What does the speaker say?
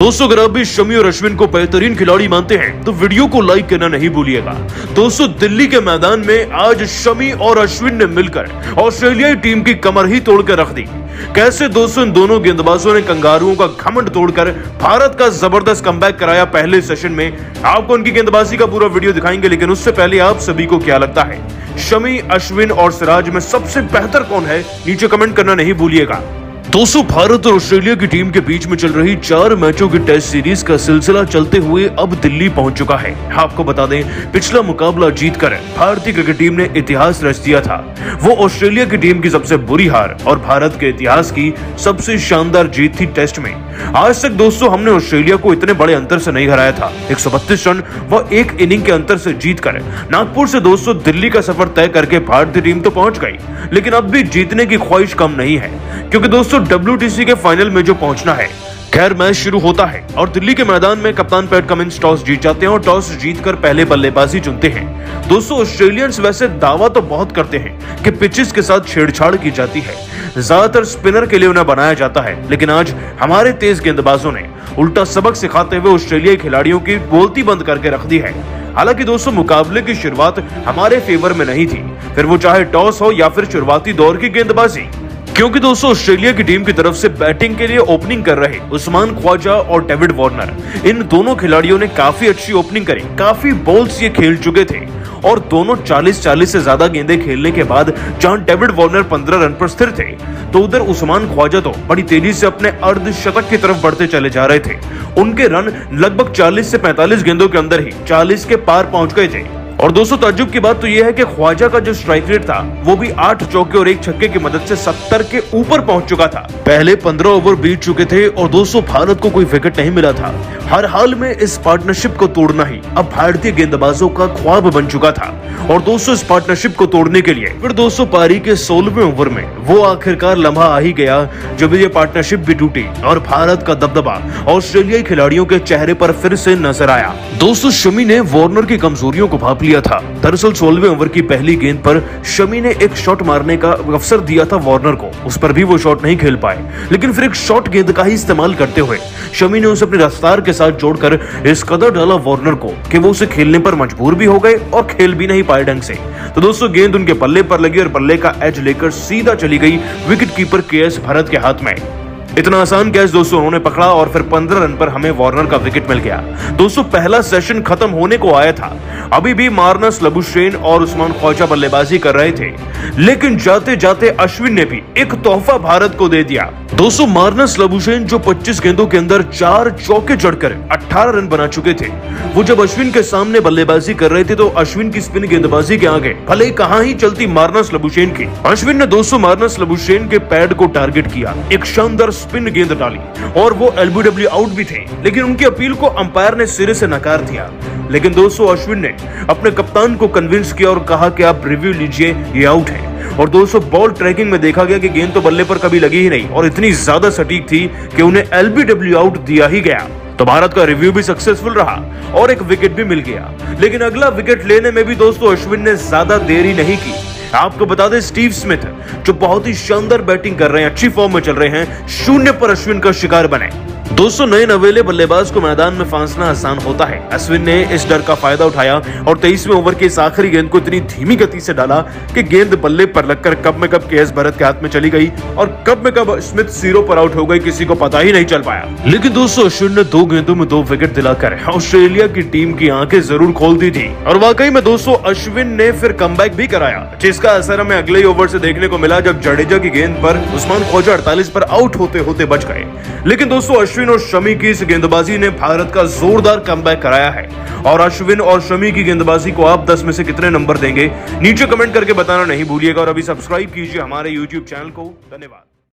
दोस्तों अगर आप भी शमी और अश्विन को बेहतरीन खिलाड़ी मानते हैं तो वीडियो को लाइक करना नहीं भूलिएगा। दोस्तों दिल्ली के मैदान में आज शमी और अश्विन ने मिलकर ऑस्ट्रेलियाई टीम की कमर ही तोड़ कर रख दी। कैसे दोस्तों इन दोनों गेंदबाजों ने कंगारुओं का घमंड तोड़कर भारत का जबरदस्त कमबैक कराया पहले सेशन में। आपको उनकी गेंदबाजी का पूरा वीडियो दिखाएंगे, लेकिन उससे पहले आप सभी को क्या लगता है शमी, अश्विन और सिराज में सबसे बेहतर कौन है, नीचे कमेंट करना नहीं भूलिएगा। दोस्तों भारत और ऑस्ट्रेलिया की टीम के बीच में चल रही 4 मैचों की टेस्ट सीरीज का सिलसिला चलते हुए अब दिल्ली पहुंच चुका है। आपको बता दें पिछला मुकाबला जीतकर भारतीय क्रिकेट टीम ने इतिहास रच दिया था। वो ऑस्ट्रेलिया की टीम की सबसे बुरी हार और भारत के इतिहास की सबसे शानदार जीत थी टेस्ट में। आज तक दोस्तों हमने ऑस्ट्रेलिया को इतने बड़े अंतर से नहीं हराया था। 132 रन व 1 इनिंग के अंतर से जीतकर नागपुर से दोस्तों दिल्ली का सफर तय करके भारतीय टीम तो पहुंच गई, लेकिन अब भी जीतने की ख्वाहिश कम नहीं है, क्योंकि दोस्तों WTC के फाइनल में जो पहुंचना है। खैर मैच शुरू होता है और दिल्ली के मैदान में कप्तान पैट कमिंस टॉस जीत जाते हैं और टॉस जीतकर पहले बल्लेबाजी चुनते हैं। दोस्तों ऑस्ट्रेलियंस वैसे दावा तो बहुत करते हैं कि पिचेस के साथ छेड़छाड़ की जाती है, ज्यादातर स्पिनर के लिए उन्हें बनाया जाता है, लेकिन आज हमारे तेज गेंदबाजों ने उल्टा सबक सिखाते हुए ऑस्ट्रेलियाई खिलाड़ियों की बोलती बंद करके रख दी है। हालांकि दोस्तों मुकाबले की शुरुआत हमारे फेवर में नहीं थी, फिर वो चाहे टॉस हो या फिर शुरुआती दौर की गेंदबाजी, क्योंकि दोस्तों ऑस्ट्रेलिया की टीम की तरफ से बैटिंग के लिए ओपनिंग कर रहे उस्मान ख्वाजा और डेविड वार्नर, इन दोनों खिलाड़ियों ने काफी अच्छी ओपनिंग करी। काफी बॉल्स ये खेल चुके थे और दोनों 40 से ज्यादा गेंदें खेलने के बाद जहां डेविड वार्नर 15 रन पर स्थिर थे, तो उधर उस्मान ख्वाजा तो बड़ी तेजी से अपने अर्धशतक की तरफ बढ़ते चले जा रहे थे। उनके रन लगभग 40 से 45 गेंदों के अंदर ही 40 के पार पहुंच गए थे। और दोस्तों ताज्जुब की बात तो यह है कि ख्वाजा का जो स्ट्राइक रेट था वो भी 8 चौके और 1 छक्के की मदद से 70 के ऊपर पहुंच चुका था। पहले 15 ओवर बीत चुके थे और दोस्तों भारत को कोई विकेट नहीं मिला था। हर हाल में इस पार्टनरशिप को तोड़ना ही अब भारतीय गेंदबाजों का ख्वाब बन चुका था। और दोस्तों इस पार्टनरशिप को तोड़ने के लिए फिर दोस्तों पारी के 16वें ओवर में वो आखिरकार लम्हा आ ही गया जब ये पार्टनरशिप भी टूटी और भारत का दबदबा ऑस्ट्रेलियाई खिलाड़ियों के चेहरे पर फिर से नजर आया। दोस्तों शमी ने वार्नर की कमजोरियों को भांप लिया था। दरअसल 16वें ओवर की पहली गेंद पर शमी ने एक शॉट मारने का अवसर दिया था वार्नर को, उस पर भी वो शॉट नहीं खेल पाए, लेकिन फिर एक शॉट गेंद का ही इस्तेमाल करते हुए शमी ने उसे अपनी रफ्तार के साथ जोड़कर इस कदर डाला वार्नर को कि वो उसे खेलने पर मजबूर भी हो गए और खेल भी नहीं पाए ढंग से। तो दोस्तों गेंद उनके पल्ले पर लगी और बल्ले का एज लेकर सीधा चली गई विकेट कीपर KS भरत के हाथ में। इतना आसान कैच दोस्तों उन्होंने पकड़ा और फिर 15 रन पर हमें वार्नर का विकेट मिल गया। दोस्तों पहला सेशन खत्म होने को आया था, अभी भी मार्नस लबुशेन और उस्मान ख्वाजा बल्लेबाजी कर रहे थे, लेकिन जाते जाते अश्विन ने भी एक तोहफा भारत को दे दिया। दोस्तों मार्नस लबुशेन जो 25 गेंदों के अंदर 4 चौके जड़कर 18 रन बना चुके थे, वो जब अश्विन के सामने बल्लेबाजी कर रहे थे तो अश्विन की स्पिन गेंदबाजी के आगे भले ही कहां ही चलती मार्नस लबुशेन की। अश्विन ने दोस्तों मार्नस लबुशेन के पैड को टारगेट किया, एक शानदार स्पिन गेंद डाली और वो LBW आउट भी थे, लेकिन उनकी अपील को अंपायर ने सिरे से नकार दिया। लेकिन दोस्तों अश्विन ने अपने कप्तान को कन्विंस किया और कहा कि आप रिव्यू लीजिए, ये आउट है। और दोस्तों बॉल ट्रैकिंग में देखा गया कि गेंद तो बल्ले पर कभी लगी ही नहीं और इतनी ज्यादा सटीक थी कि उन्हें LBW आउट दिया ही गया। तो भारत का रिव्यू भी सक्सेसफुल रहा और एक विकेट भी मिल गया, लेकिन अगला विकेट लेने में भी दोस्तों अश्विन ने ज्यादा देरी नहीं की। आपको बता दें स्टीव स्मिथ जो बहुत ही शानदार बैटिंग कर रहे हैं, अच्छी फॉर्म में चल रहे हैं, 0 पर अश्विन का शिकार बने। दोस्तों नए नवेले बल्लेबाज को मैदान में फांसना आसान होता है। अश्विन ने इस डर का फायदा उठाया और 23वें ओवर की इस आखिरी गेंद को इतनी धीमी गति से डाला कि गेंद बल्ले पर लगकर कब में कब KS भरत के हाथ में चली गई और कब में कब स्मिथ 0 पर आउट हो गई, किसी को पता ही नहीं चल पाया। लेकिन दोस्तों अश्विन ने 2 गेंदों में 2 विकेट दिलाकर ऑस्ट्रेलिया की टीम की आंखें जरूर खोल दी थी। और वाकई में दोस्तों अश्विन ने फिर कमबैक भी कराया, जिसका असर हमें अगले ओवर से देखने को मिला जब जडेजा की गेंद पर उस्मान ख्वाजा 48 पर आउट होते होते बच गए। लेकिन दोस्तों अश्विन और शमी की इस गेंदबाजी ने भारत का जोरदार कमबैक कराया है। और अश्विन और शमी की गेंदबाजी को आप 10 में से कितने नंबर देंगे, नीचे कमेंट करके बताना नहीं भूलिएगा और अभी सब्सक्राइब कीजिए हमारे YouTube चैनल को। धन्यवाद।